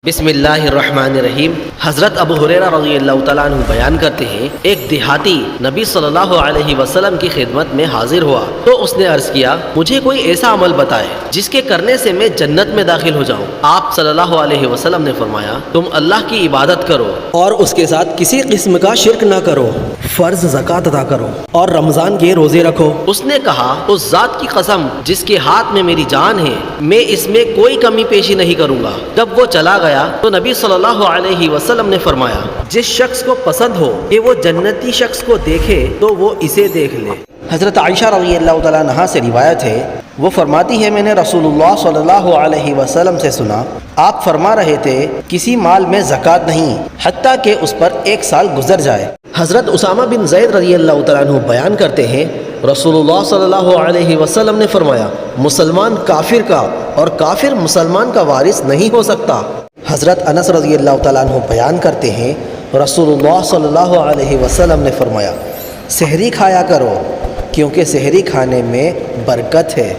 بسم اللہ الرحمن الرحیم۔ حضرت ابو ہریرہ رضی اللہ تعالیٰ عنہ بیان کرتے ہیں، ایک دیہاتی نبی صلی اللہ علیہ وسلم کی خدمت میں حاضر ہوا تو اس نے عرض کیا، مجھے کوئی ایسا عمل بتائے جس کے کرنے سے میں جنت میں داخل ہو جاؤں۔ آپ صلی اللہ علیہ وسلم نے فرمایا، تم اللہ کی عبادت کرو اور اس کے ساتھ کسی قسم کا شرک نہ کرو، فرض زکوٰۃ ادا کرو اور رمضان کے روزے رکھو۔ اس نے کہا، اس ذات کی قسم جس کے ہاتھ میں میری جان ہے، میں اس میں کوئی کمی پیشی نہیں کروں گا۔ جب وہ چلا گیا تو نبی صلی اللہ علیہ وسلم نے فرمایا، جس شخص کو پسند ہو کہ وہ جنتی شخص کو دیکھے تو وہ اسے دیکھ لے۔ حضرت عائشہ رضی اللہ تعالیٰ عنہا سے روایت ہے، وہ فرماتی ہے، میں نے رسول اللہ صلی اللہ علیہ وسلم سے سنا، آپ فرما رہے تھے کسی مال میں زکوٰۃ نہیں حتیٰ کہ اس پر 1 سال گزر جائے۔ حضرت اسامہ بن زید رضی اللہ تعالیٰ عنہ بیان کرتے ہیں، رسول اللہ صلی اللہ علیہ وسلم نے فرمایا، مسلمان کافر کا اور کافر مسلمان کا وارث نہیں ہو سکتا۔ حضرت انس رضی اللہ تعالیٰ عنہ بیان کرتے ہیں، رسول اللہ صلی اللہ علیہ وسلم نے فرمایا، سحری کھایا کرو کیونکہ سحری کھانے میں برکت ہے۔